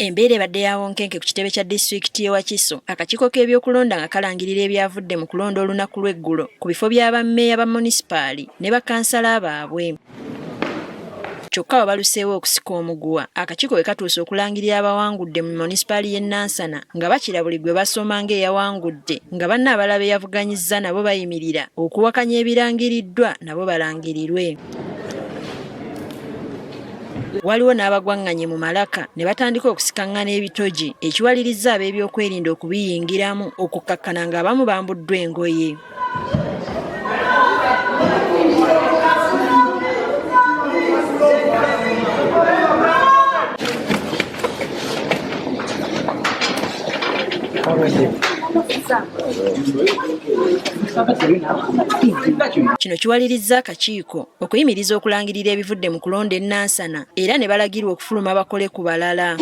Embeera ebadde yawonkenke ku kitebe kya disitulikiti y'e Wakiso, akakiiko k'ebyokulonda nga kalangirira ebyavudde mu kulonda olunaku lw'eggulo ku bifo by'abammeeya ba munisipaali ne bakansala baabwe. Kyokka baluseewo okusika omuguwa, akakiiko we katuuse okulangirira abawangudde mu munisipaali y'e Nansana nga bakira buli gwe basoma ng'eyawangudde, nga banne abalala be yavuganyizza nabo bayimirira okuwakanya ebirangiriddwa nabo balangirirwe. Waliwo n'abagwaŋŋanye mu malaka ne batandika okusikaŋŋana ebitogi ekiwalirizza ab'ebyokwerinda okubiyingiramu okukkakkana ng'abamu bambuddwa engoye. Kino kiwalirizza akakiiko okuyimiriza okulangirira ebivudde mu kulonda e Nansana era ne balagirwa okufuluma bakole ku balala.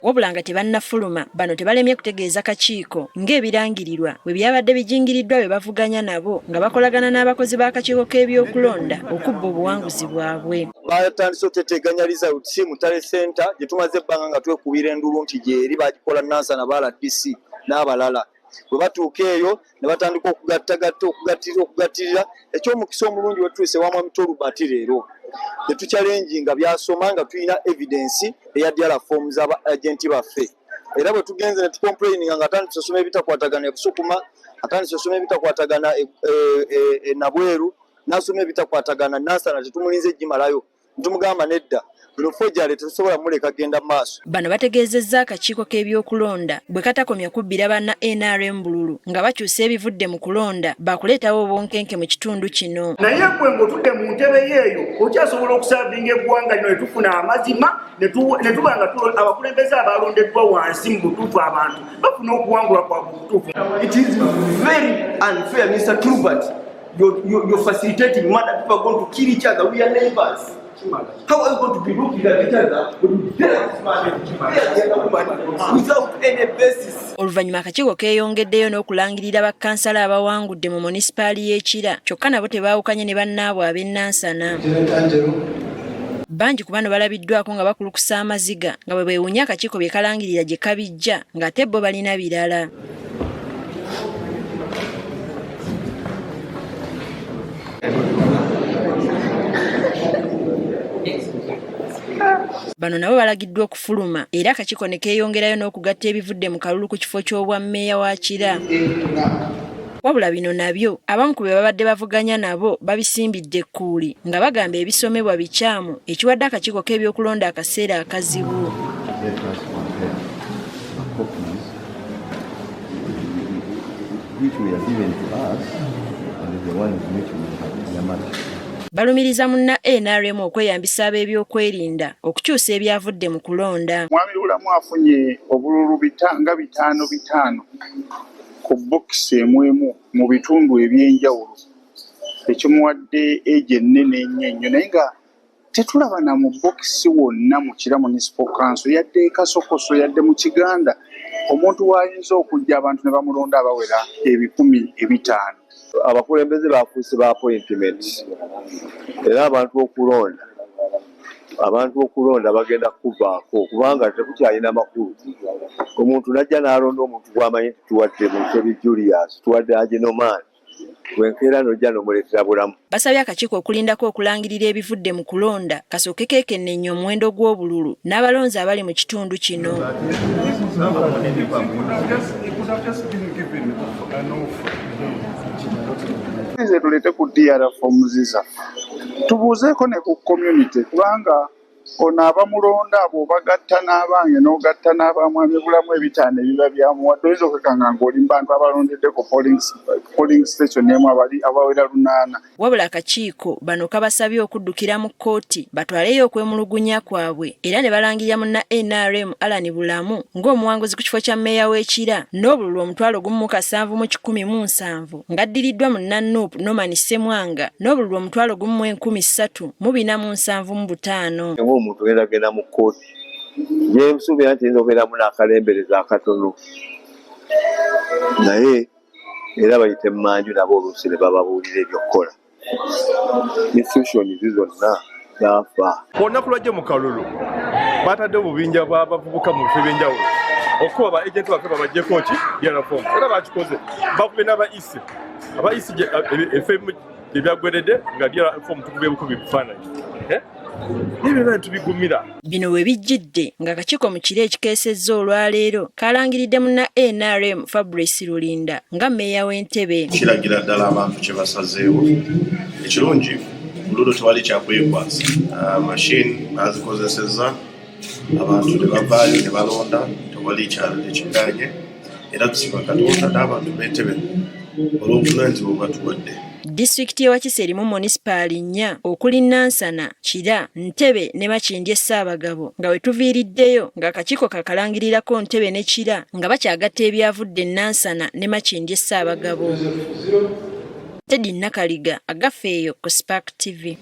Wabula nga tebannafuluma, bano tebalemye kutegeeza kakiiko ng'ebirangirirwa bwe byabadde bijingiriddwa bwe bavuganya nabo nga bakolagana n'abakozi b'akakiiko k'ebyokulonda okubba obuwanguzi bwabwe. Batandise okuteteganyaliza uti Mutale Center gye tumaze ebbanga nga twekubira endulu nti gyeri bagikola Nansana ba RDC n'abalala. Bwe batuuka eyo ne batandika okugattirira eky'omukisa omulungi wetuuse wamwa mitolu bati leero. Tetukyalenjinga byasoma nga tulina evidence eya diala forms aba agenti baffe. Era bwe tugenze ne tucomplaininga nga atandise osoma ebitakwatagana e Busukuma, atandise osoma ebitakwatagana e Nabweru, n'asoma ebitakwatagana Nansana tetumulinze gimalayo. Ntumugamba nedda. Bino fojjale tetusobola muleka genda maaso. Bano bategeezezza akakiiko k'ebyokulonda bwe katakomya kubbira banna NRM Bululu nga bakyusa ebivudde mu kulonda bakuleetawo obwonkenke mu kitundu kino. Naye gwe ng'otudde mu ntebe yeeyo okyasobola okusaavinga eggwanga lino ne tufuna amazima ne tuba nga abakulembeze abalondeddwa wansi mu butuufu abantu bafuna okuwangula kwabwe butuufu. It is very unfair, Mr. Trubert. You're facilitating murder. People are going to kill each other. We are neighbors. How are you going to be looking at each other without any basis? Oluvannyuma akakiiko keeyongeddeyo n'okulangirira bakansala abawangudde mu munisipaali y'e Kira, kyokka nabo tebaawukanye ne bannaabwe ab'e Nansana. Bangi ku bano balabiddwako nga bakulukusa amaziga nga bwe beewunya akakiiko bye kalangirira gye kabijja ng'ate bo balina birala. Bano nabo balagiddwa okufuluma era akakiiko ne keeyongerayo n'okugatta ebivudde mu kalulu ku kifo ky'obwammeeya wa Kira. Wabula bino nabyo abamu ku be babadde bavuganya nabo babisimbidde ekkuuli nga bagamba ebisomebwa bikyamu ekiwadde akakiiko k'ebyokulonda akaseera akazibu. Balumiriza munna NRM okweyambisa ab'ebyokwerinda okukyusa ebyavudde mu kulonda. Mwami Lulamu afunye obululu nga 5 ku bokisi emu mu bitundu ebyenjawulo ekimuwadde eje ennene ennyo naye nga tetulaba na mu bokisi wonna mu Kira Municipal Council yadde e Kasokoso yadde mu Kiganda omuntu wayinza okujja abantu ne bamulonda abawera 5,000. Abakulembeze bafuuse ba appointment era abantu okulonda bagenda kuvaako kubanga tekukyalina makulu. Omuntu najja n'alonda omuntu gwamanyi tuwadde Mutebi Julius, tuwadde Agenoman, wenkeera n'ojja n'omuleetera bulamu. Basabye akakiiko okulindako okulangirira ebivudde mu kulonda kasooke keekennenya omuwendo gw'obululu n'abalonzi abali mu kitundu kino. Tulete ku DR forms zaffe tubuuzeeko ne ku community kubanga ono abamulonda abo bagatta n'abange n'ogatta n'abamwami bulamu ebitaano ebiba byamuwadde oyinza okwekanga ng'oli mu bantu abalondedde ku polling station emu abawera 8. Wabula akakiiko bano kabasabye okuddukira mu kkooti batwaleyo okwemulugunya kwabwe era ne balangirira munna NRM Alan Bulamu ng'omuwanguzi ku kifo kya mmeeya w'e Kira n'obululu 1,717 ng'addiriddwa munna Nuupu Norman Ssemwanga n'obululu 1,375. Omuntu genda mu kkooti yeesuubira nti oyinza okubeeramu n'akalembereza akatono naye era bayite mmanju nabo oluusi ne bababuulira ebyokukola. Institution zonna zafa. Olunaku lwajja mu kalulu batadde obubinja bw'abavubuka mu bifo ebyenjawulo okuba ba agenti baffe babaggyeko ki yalafomu era bakikoze bakube n'abaisi abaisi efemu gye byaggweredde nga lyalafomu tukubye bukubi bifaananyi n'ebyo byonna tubigumira. Bino we bijjidde ng'akakiiko mu kiro ekikeesezza olwaleero kalangiridde munna NRM Fabrice Lulinda nga mmeeya w'Entebbe. Kiragira ddala abantu kye basazeewo ekirungi Lulo tewali kyakwekwasa. Machine bazikozesezza abantu ne bavaayo ne balonda tewali ekiganye era tusiba Katonda n'abantu b'Entebbe olw'obuvunaanyizibwa bwatuwadde. Disitulikiti y'e Wakiso erimu munisipaali 4 okuli Nansana, Kira, Ntebbe ne Makindye Ssaabagabo nga we tuviiriddeyo ng'akakiiko kakalangirirako Ntebbe ne Kira nga bakyagatta ebyavudde Nansana ne Makindye Ssaabagabo. Teddy Nakaliga, Agafeeyo ku Spark TV.